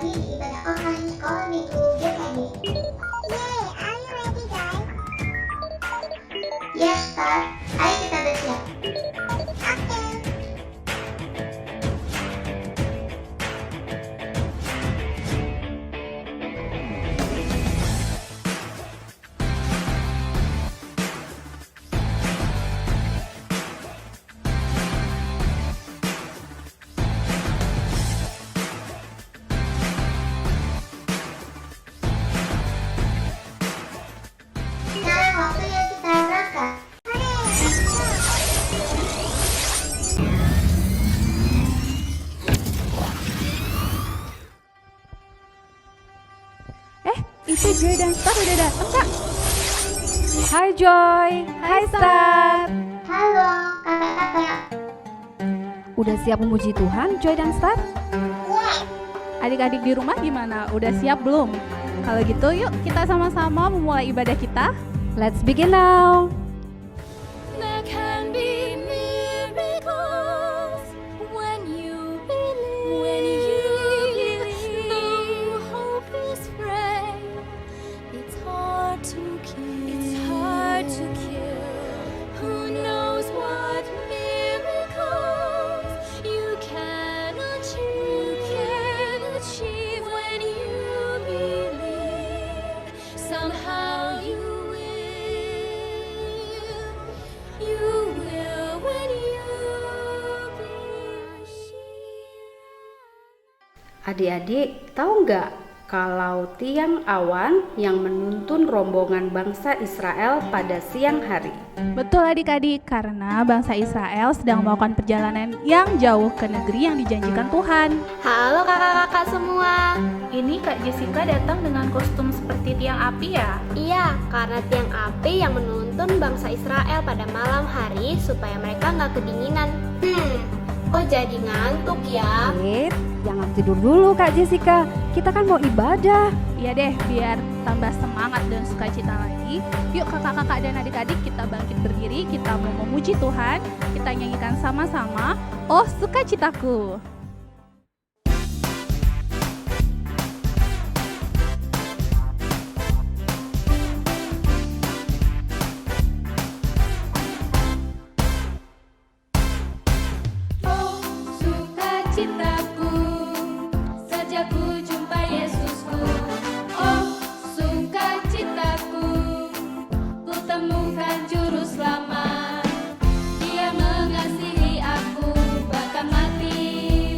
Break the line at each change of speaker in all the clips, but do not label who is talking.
lagi di ibadah online sekolah minggu Get Ready. Yay, are you ready guys? Yes, Star. Ayo kita bersiap. Oke. Sekarang waktunya kita berangkat.
Itu Joy dan Star udah datang, Kak. Hai Joy, hai Star.
Halo, kakak-kakak.
Udah siap memuji Tuhan, Joy dan Star?
Yes.
Adik-adik di rumah gimana? Udah siap belum? Kalau gitu yuk kita sama-sama memulai ibadah kita. Let's begin now.
There can be miracles when you believe. When you believe, though hope is frail, it's hard to kill. It's hard to kill. Who knows what miracles you can achieve? When you believe. Somehow you will when you believe.
Adik-adik, tahu nggak kalau tiang awan yang menuntun rombongan bangsa Israel pada siang hari?
Betul adik-adik, karena bangsa Israel sedang melakukan perjalanan yang jauh ke negeri yang dijanjikan Tuhan.
Halo kakak-kakak semua. Ini Kak Jessica datang dengan kostum seperti tiang api ya?
Iya, karena tiang api yang menuntun bangsa Israel pada malam hari supaya mereka nggak kedinginan. Kok jadi ngantuk ya?
Jangan tidur dulu Kak Jessica, kita kan mau ibadah. Iya deh, biar tambah semangat dan sukacita lagi. Yuk kakak-kakak dan adik-adik kita bangkit berdiri, kita mau memuji Tuhan. Kita nyanyikan sama-sama, Oh Sukacitaku.
Oh, sukacitaku, sejak ku jumpa Yesusku. Oh, sukacitaku, ku temukan juru selamat. Dia mengasihi aku, bahkan mati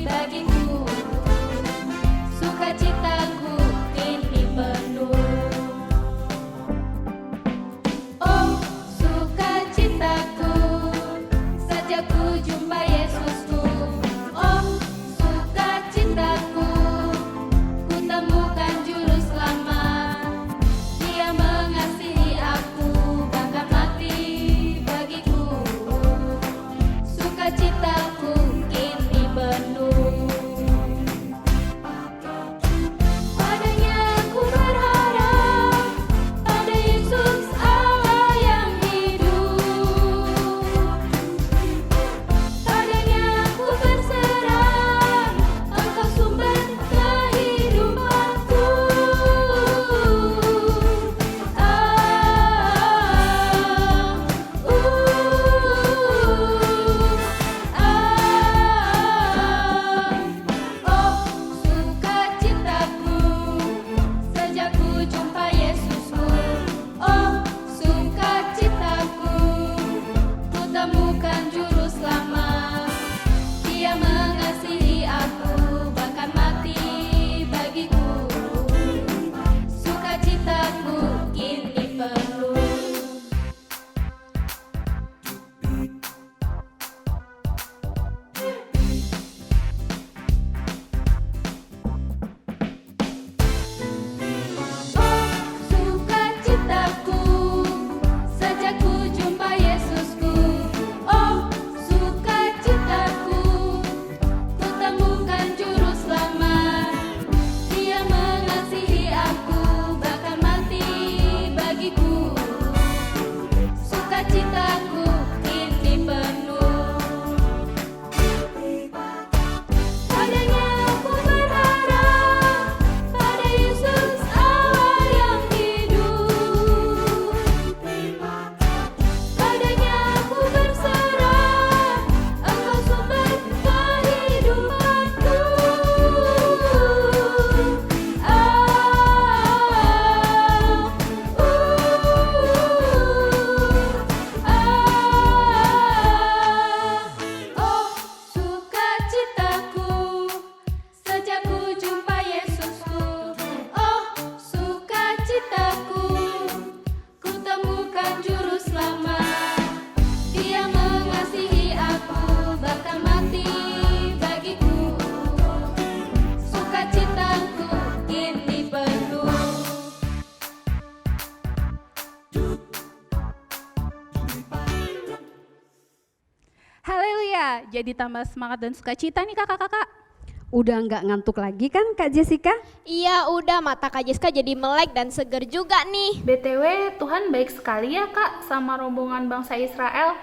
jadi tambah semangat dan sukacita nih kakak-kakak.
Udah nggak ngantuk lagi kan Kak Jessica?
Iya, udah mata Kak Jessica jadi melek dan seger juga nih.
BTW, Tuhan baik sekali ya Kak sama rombongan bangsa Israel.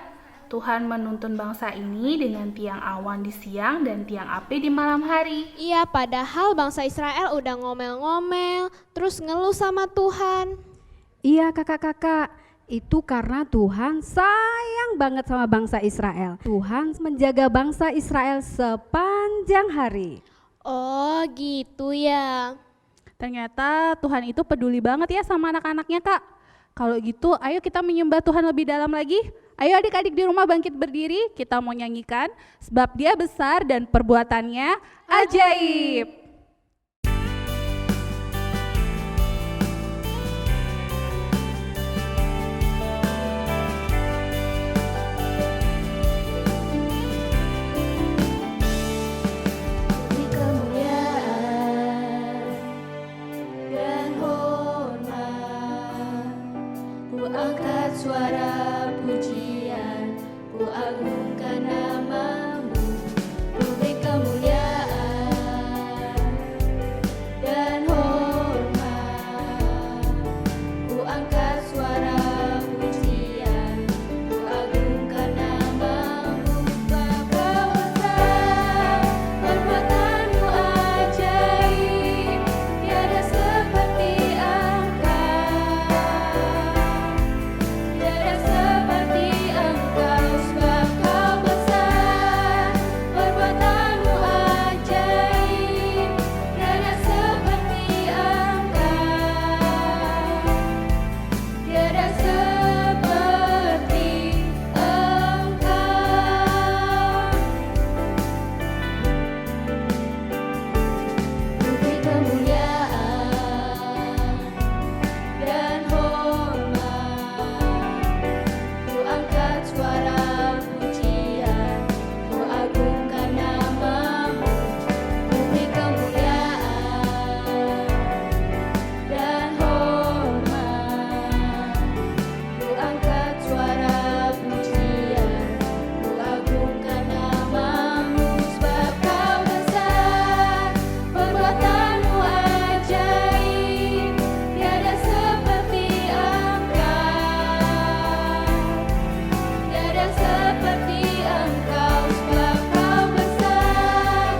Tuhan menuntun bangsa ini dengan tiang awan di siang dan tiang api di malam hari.
Iya, padahal bangsa Israel udah ngomel-ngomel, terus ngeluh sama Tuhan.
Iya kakak-kakak, itu karena Tuhan sayang banget sama bangsa Israel. Tuhan menjaga bangsa Israel sepanjang hari.
Oh, gitu ya.
Ternyata Tuhan itu peduli banget ya sama anak-anaknya kak. Kalau gitu ayo kita menyembah Tuhan lebih dalam lagi. Ayo adik-adik di rumah bangkit berdiri, kita mau nyanyikan sebab Dia besar dan perbuatannya ajaib.
Beri kemuliaan dan hormat. Ku angkat suara pujian, ku agungkan namamu. Ku beri kemuliaan dan hormat. Ku angkat suara pujian, ku agungkan namamu. Sebab Kau besar, perbuatanmu ajaib, tiada seperti Engkau. Tiada seperti Engkau, sebab Kau besar, perbuatanmu ajaib, tiada seperti Engkau. Tiada seperti Engkau. Ku beri kemuliaan dan hormat. Ku angkat suara pujian, ku agungkan namamu. Ku beri kemuliaan dan hormat. Ku angkat suara pujian, ku agungkan namamu. Sebab Kau besar, perbuatanmu ajaib, tiada seperti Engkau. Tiada seperti Engkau, sebab Kau besar,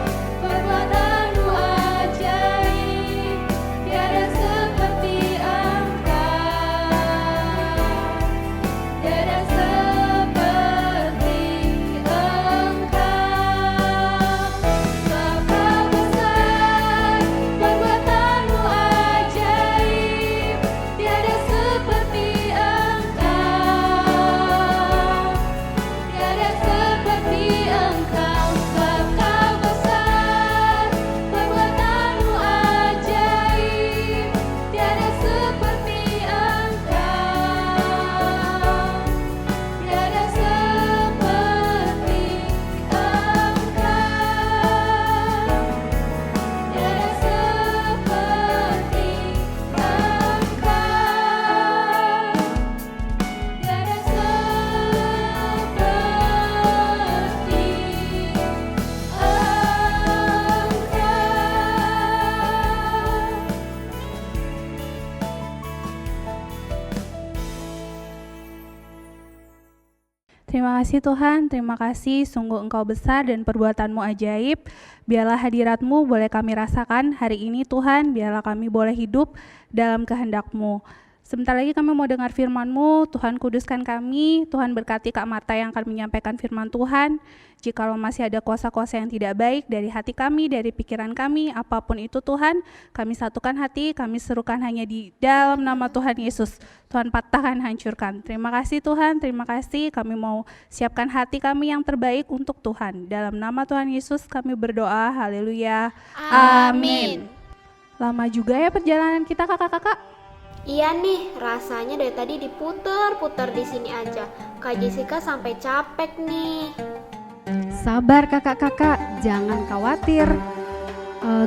perbuatanmu ajaib, tiada seperti Engkau. Tiada seperti Engkau. Sebab Kau besar, perbuatanmu ajaib, tiada seperti Engkau. Tiada seperti Engkau, sebab Kau besar, perbuatanmu ajaib, tiada seperti Engkau. Tiada seperti Engkau. Tiada seperti Engkau. Tiada
Terima kasih Tuhan, terima kasih sungguh Engkau besar dan perbuatanmu ajaib. Biarlah hadirat-Mu boleh kami rasakan hari ini Tuhan, biarlah kami boleh hidup dalam kehendak-Mu. Sebentar lagi kami mau dengar firman-Mu, Tuhan kuduskan kami, Tuhan berkati Kak Marta yang akan menyampaikan firman Tuhan. Jikalau masih ada kuasa-kuasa yang tidak baik dari hati kami, dari pikiran kami, apapun itu Tuhan, kami satukan hati, kami serukan hanya di dalam nama Tuhan Yesus. Tuhan patahkan, hancurkan. Terima kasih Tuhan, terima kasih. Kami mau siapkan hati kami yang terbaik untuk Tuhan. Dalam nama Tuhan Yesus kami berdoa, haleluya. Amin. Lama juga ya perjalanan kita kakak-kakak.
Iya nih, rasanya dari tadi diputer-puter di sini aja. Kak Jessica sampai capek nih.
Sabar kakak-kakak, jangan khawatir.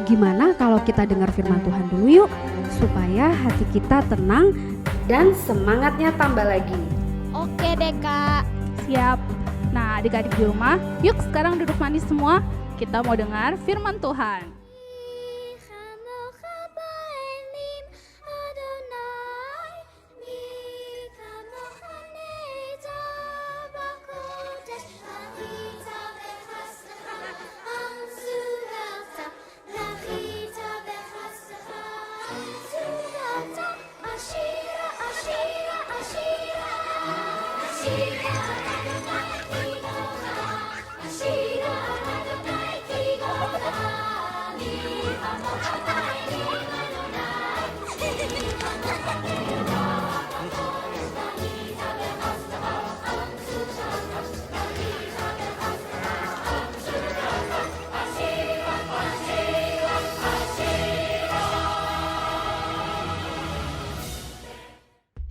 Gimana kalau kita dengar firman Tuhan dulu yuk, supaya hati kita tenang dan semangatnya tambah lagi.
Oke deh Kak.
Siap. Nah, adik-adik di rumah, yuk sekarang duduk manis semua. Kita mau dengar firman Tuhan.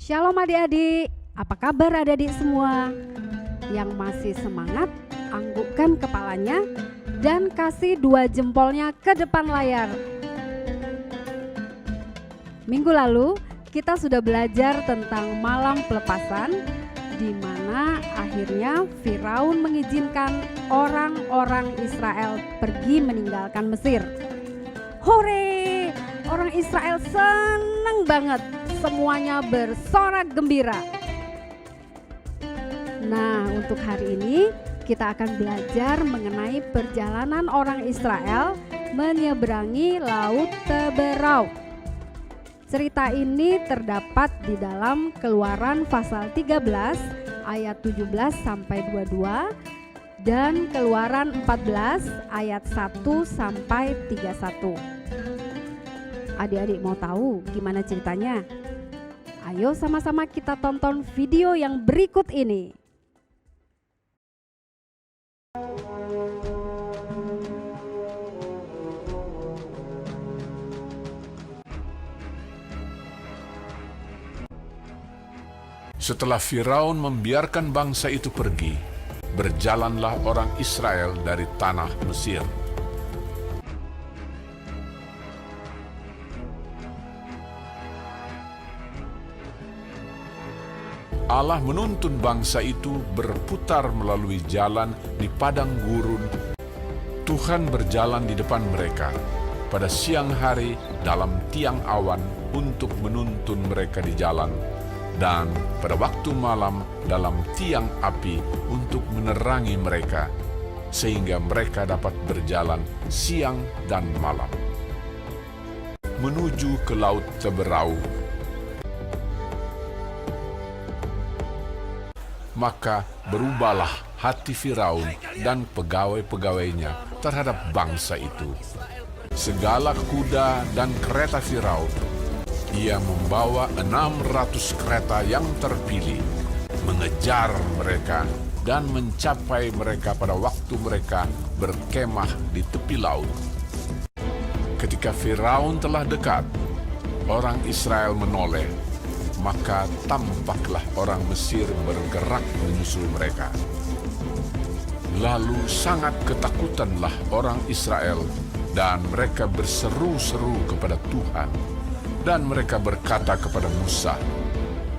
Shalom adik-adik, apa kabar adik-adik semua? Yang masih semangat, anggukkan kepalanya dan kasih 2 jempolnya ke depan layar. Minggu lalu kita sudah belajar tentang malam pelepasan, di mana akhirnya Firaun mengizinkan orang-orang Israel pergi meninggalkan Mesir. Hore! Orang Israel senang banget, semuanya bersorak gembira. Nah, untuk hari ini kita akan belajar mengenai perjalanan orang Israel menyeberangi Laut Teberau. Cerita ini terdapat di dalam Keluaran pasal 13 ayat 17 sampai 22 dan Keluaran 14 ayat 1 sampai 31. Adik-adik mau tahu gimana ceritanya? Ayo sama-sama kita tonton video yang berikut ini.
Setelah Firaun membiarkan bangsa itu pergi, berjalanlah orang Israel dari tanah Mesir. Allah menuntun bangsa itu berputar melalui jalan di padang gurun. Tuhan berjalan di depan mereka pada siang hari dalam tiang awan untuk menuntun mereka di jalan, dan pada waktu malam dalam tiang api untuk menerangi mereka, sehingga mereka dapat berjalan siang dan malam menuju ke Laut Teberau. Maka berubahlah hati Firaun dan pegawai-pegawainya terhadap bangsa itu. Segala kuda dan kereta Firaun, ia membawa 600 kereta yang terpilih, mengejar mereka dan mencapai mereka pada waktu mereka berkemah di tepi laut. Ketika Firaun telah dekat, orang Israel menoleh. Maka tampaklah orang Mesir bergerak menyusul mereka. Lalu sangat ketakutanlah orang Israel, dan mereka berseru-seru kepada Tuhan. Dan mereka berkata kepada Musa,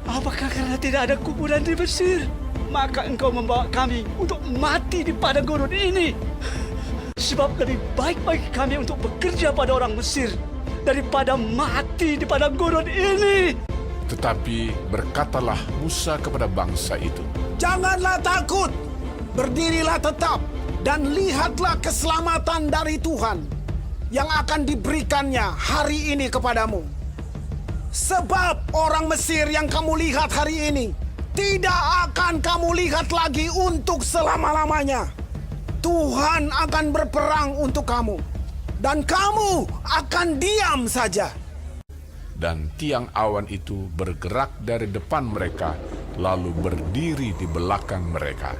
"Apakah karena tidak ada kuburan di Mesir, maka engkau membawa kami untuk mati di padang gurun ini? Sebab lebih baik bagi kami untuk bekerja pada orang Mesir daripada mati di padang gurun ini."
Tetapi berkatalah Musa kepada bangsa itu,
"Janganlah takut, berdirilah tetap, dan lihatlah keselamatan dari Tuhan yang akan diberikannya hari ini kepadamu. Sebab orang Mesir yang kamu lihat hari ini, tidak akan kamu lihat lagi untuk selama-lamanya. Tuhan akan berperang untuk kamu, dan kamu akan diam saja."
Dan tiang awan itu bergerak dari depan mereka, lalu berdiri di belakang mereka.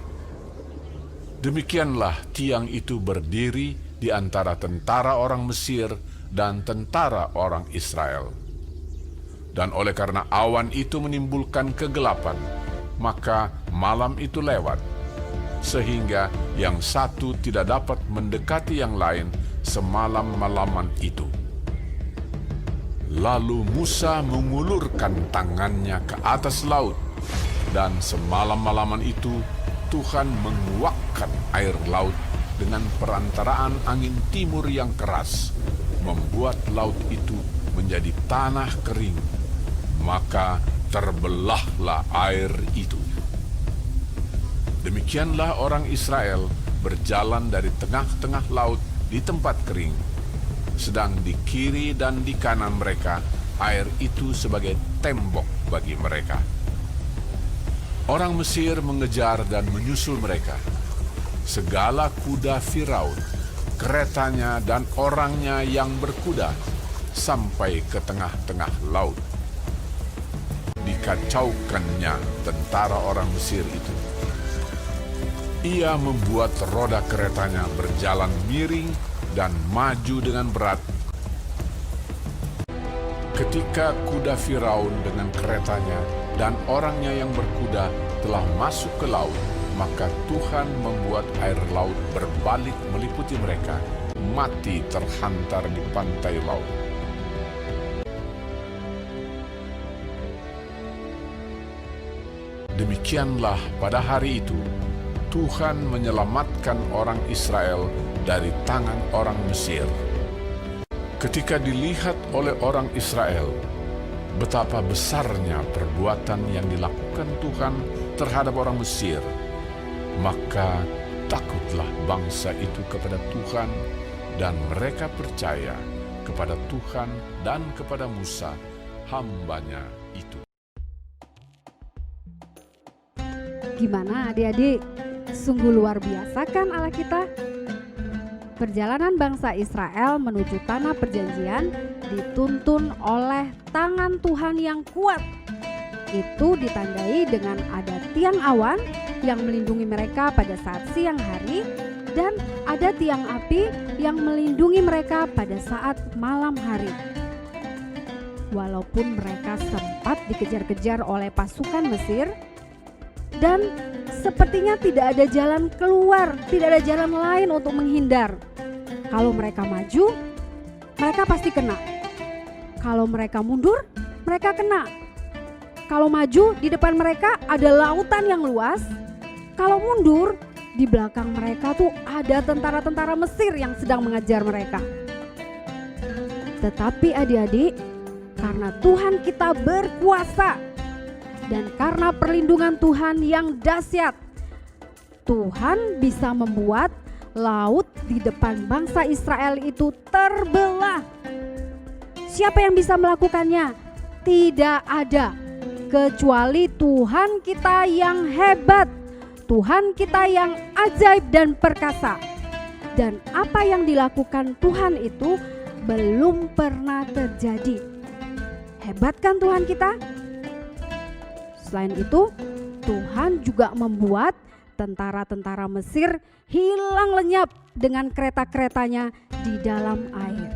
Demikianlah tiang itu berdiri di antara tentara orang Mesir dan tentara orang Israel. Dan oleh karena awan itu menimbulkan kegelapan, maka malam itu lewat, sehingga yang satu tidak dapat mendekati yang lain semalam-malaman itu. Lalu Musa mengulurkan tangannya ke atas laut, dan semalam-malaman itu Tuhan menguakkan air laut dengan perantaraan angin timur yang keras, membuat laut itu menjadi tanah kering. Maka terbelahlah air itu. Demikianlah orang Israel berjalan dari tengah-tengah laut di tempat kering, sedang di kiri dan di kanan mereka air itu sebagai tembok bagi mereka. Orang Mesir mengejar dan menyusul mereka. Segala kuda Firaun, keretanya dan orangnya yang berkuda sampai ke tengah-tengah laut. Dikacaukannya tentara orang Mesir itu. Ia membuat roda keretanya berjalan miring dan maju dengan berat. Ketika kuda Firaun dengan keretanya dan orangnya yang berkuda telah masuk ke laut, maka Tuhan membuat air laut berbalik meliputi mereka, mati terhantar di pantai laut. Demikianlah pada hari itu, Tuhan menyelamatkan orang Israel dari tangan orang Mesir. Ketika dilihat oleh orang Israel betapa besarnya perbuatan yang dilakukan Tuhan terhadap orang Mesir, maka takutlah bangsa itu kepada Tuhan, dan mereka percaya kepada Tuhan dan kepada Musa, hambanya itu.
Gimana adik-adik? Sungguh luar biasa kan Allah kita? Perjalanan bangsa Israel menuju tanah perjanjian dituntun oleh tangan Tuhan yang kuat. Itu ditandai dengan ada tiang awan yang melindungi mereka pada saat siang hari, dan ada tiang api yang melindungi mereka pada saat malam hari. Walaupun mereka sempat dikejar-kejar oleh pasukan Mesir, dan sepertinya tidak ada jalan keluar, tidak ada jalan lain untuk menghindar. Kalau mereka maju, mereka pasti kena. Kalau mereka mundur, mereka kena. Kalau maju, di depan mereka ada lautan yang luas. Kalau mundur, di belakang mereka tuh ada tentara-tentara Mesir yang sedang mengejar mereka. Tetapi adik-adik, karena Tuhan kita berkuasa, dan karena perlindungan Tuhan yang dahsyat, Tuhan bisa membuat laut di depan bangsa Israel itu terbelah. Siapa yang bisa melakukannya? Tidak ada, kecuali Tuhan kita yang hebat, Tuhan kita yang ajaib dan perkasa. Dan apa yang dilakukan Tuhan itu belum pernah terjadi. Hebat kan Tuhan kita? Selain itu, Tuhan juga membuat tentara-tentara Mesir hilang lenyap dengan kereta-keretanya di dalam air.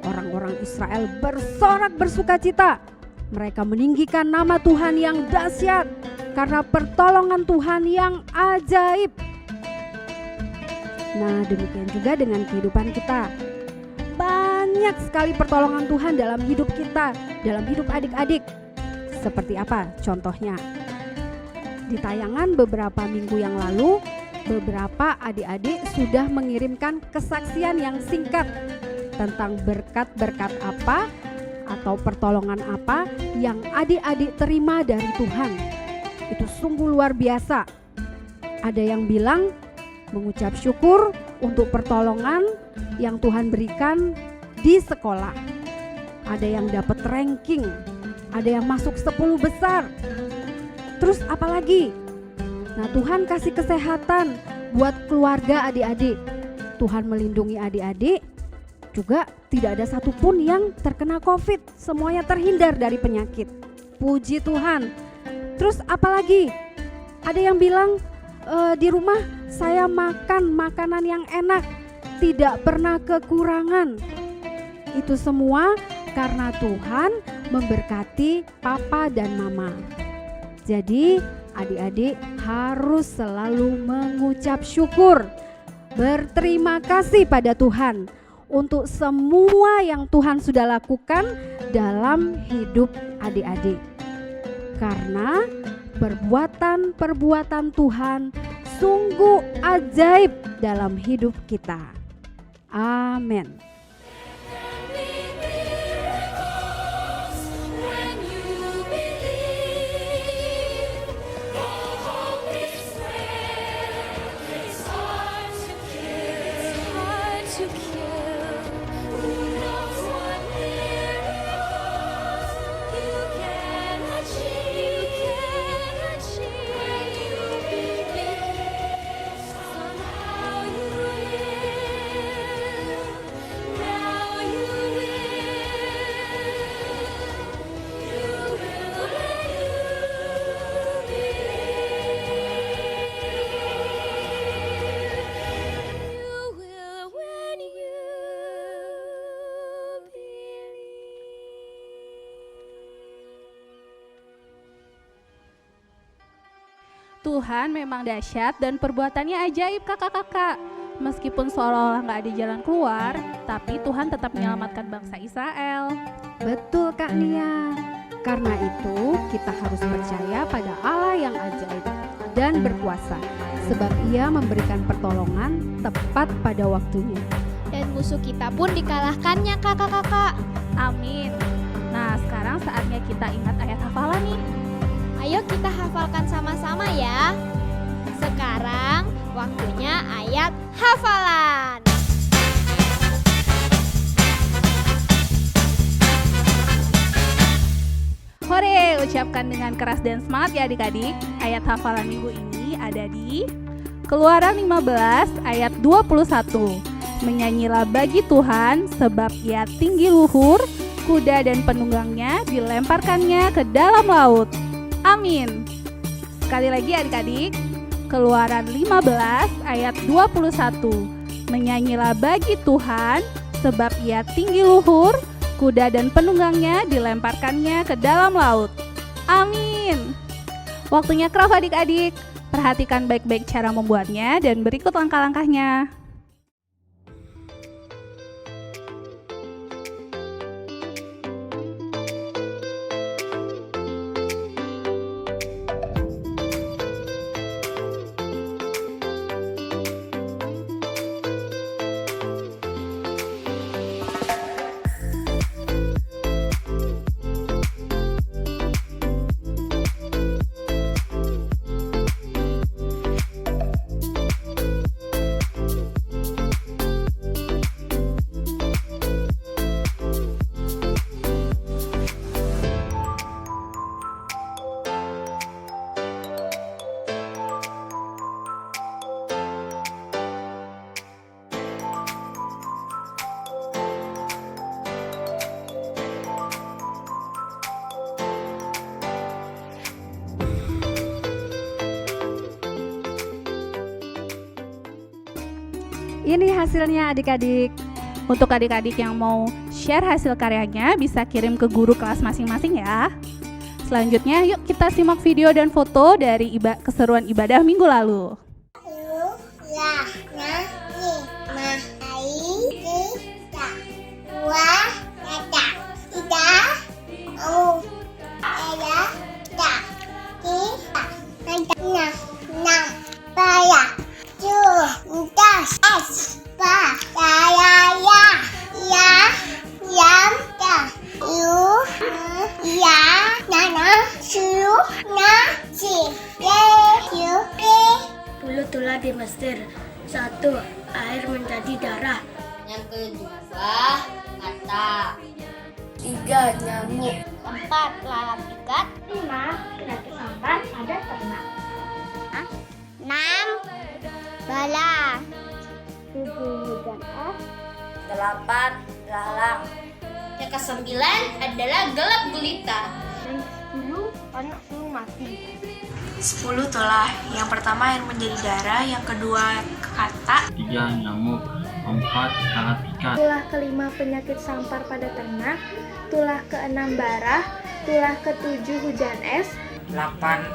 Orang-orang Israel bersorak bersukacita. Mereka meninggikan nama Tuhan yang dahsyat karena pertolongan Tuhan yang ajaib. Nah, demikian juga dengan kehidupan kita. Banyak sekali pertolongan Tuhan dalam hidup kita, dalam hidup adik-adik. Seperti apa contohnya? Di tayangan beberapa minggu yang lalu, beberapa adik-adik sudah mengirimkan kesaksian yang singkat tentang berkat-berkat apa atau pertolongan apa yang adik-adik terima dari Tuhan. Itu sungguh luar biasa. Ada yang bilang mengucap syukur untuk pertolongan yang Tuhan berikan di sekolah. Ada yang dapat ranking, ada yang masuk 10 besar. Terus apalagi? Nah, Tuhan kasih kesehatan buat keluarga adik-adik. Tuhan melindungi adik-adik. Juga tidak ada satupun yang terkena COVID. Semuanya terhindar dari penyakit. Puji Tuhan. Terus apalagi? Ada yang bilang di rumah saya makan makanan yang enak, tidak pernah kekurangan. Itu semua karena Tuhan memberkati papa dan mama. Jadi adik-adik harus selalu mengucap syukur, berterima kasih pada Tuhan untuk semua yang Tuhan sudah lakukan dalam hidup adik-adik. Karena perbuatan-perbuatan Tuhan sungguh ajaib dalam hidup kita. Amin.
Tuhan memang dahsyat dan perbuatannya ajaib kakak-kakak. Meskipun seolah-olah nggak ada jalan keluar, tapi Tuhan tetap menyelamatkan bangsa Israel.
Betul Kak Nia. Karena itu kita harus percaya pada Allah yang ajaib dan berkuasa, sebab Ia memberikan pertolongan tepat pada waktunya.
Dan musuh kita pun dikalahkannya kakak-kakak.
Amin. Nah, sekarang saatnya kita ingat ayat hafalan nih.
Ayo kita hafalkan sama-sama ya. Sekarang waktunya ayat hafalan.
Hore, ucapkan dengan keras dan semangat ya adik-adik. Ayat hafalan minggu ini ada di Keluaran 15 ayat 21. Menyanyilah bagi Tuhan sebab Ia tinggi luhur, kuda dan penunggangnya dilemparkannya ke dalam laut. Amin. Sekali lagi adik-adik, Keluaran 15 ayat 21. Menyanyilah bagi Tuhan, sebab Ia tinggi luhur, kuda dan penunggangnya dilemparkannya ke dalam laut. Amin. Waktunya craft adik-adik. Perhatikan baik-baik cara membuatnya dan berikut langkah-langkahnya.
Ini hasilnya adik-adik.
Untuk adik-adik yang mau share hasil karyanya bisa kirim ke guru kelas masing-masing ya. Selanjutnya yuk kita simak video dan foto dari keseruan ibadah minggu lalu.
Tulah di Mesir. 1. Air menjadi darah.
Yang kedua, kata.
3. Nyamuk.
4. Lalat ikat.
5. Penyakit sampar pada ternak.
6. Bala.
7. Hujan es.
8. Lalang.
Yang ke-9 adalah gelap gulita.
10. Anak sulung mati.
10 tulah. Yang pertama air menjadi darah, yang kedua kata.
3. Nyamuk. 4. Lalat ikat.
Tulah ke-5 penyakit sampar pada ternak. Tulah ke-6 barah. Tulah ke-7 hujan es.
8.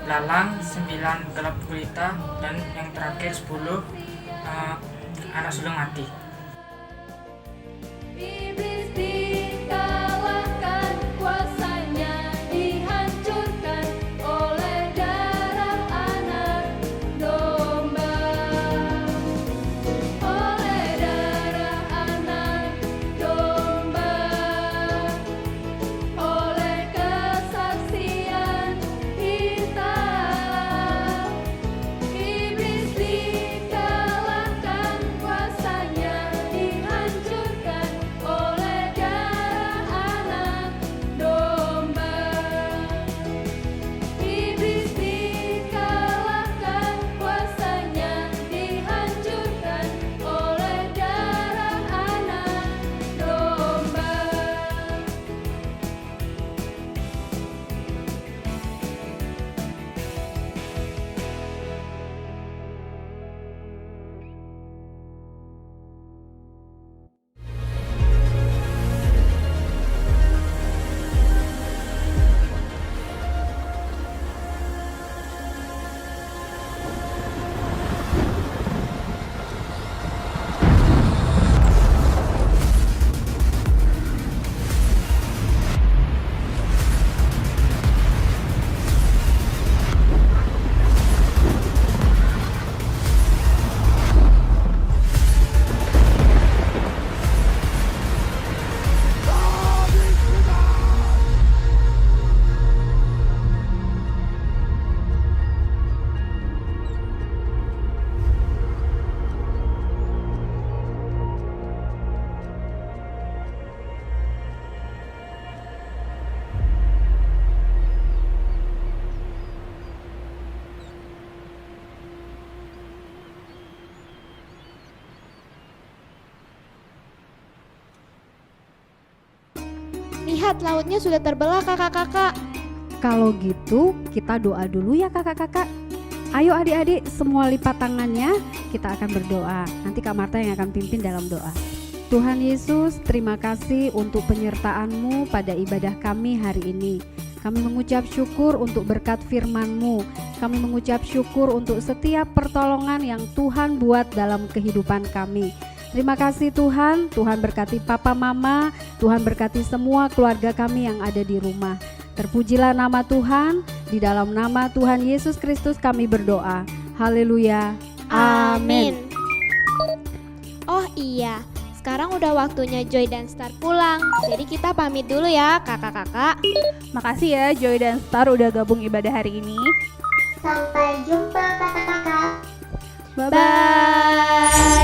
Lalang. 9. Gelap gulita. Dan yang terakhir 10. Anak sulung mati.
Iblis dikalahkan, kuasanya dihancurkan oleh
Lihat, lautnya sudah terbelah kakak-kakak.
Kalau gitu, kita doa dulu ya kakak-kakak. Ayo adik-adik, semua lipat tangannya, kita akan berdoa. Nanti Kak Marta yang akan pimpin dalam doa. Tuhan Yesus, terima kasih untuk penyertaan-Mu pada ibadah kami hari ini. Kami mengucap syukur untuk berkat firman-Mu. Kami mengucap syukur untuk setiap pertolongan yang Tuhan buat dalam kehidupan kami. Terima kasih Tuhan, Tuhan berkati Papa Mama, Tuhan berkati semua keluarga kami yang ada di rumah. Terpujilah nama Tuhan, di dalam nama Tuhan Yesus Kristus kami berdoa. Haleluya. Amin.
Oh iya, sekarang udah waktunya Joy dan Star pulang. Jadi kita pamit dulu ya kakak-kakak.
Makasih ya Joy dan Star udah gabung ibadah hari ini.
Sampai jumpa kakak-kakak.
Bye-bye.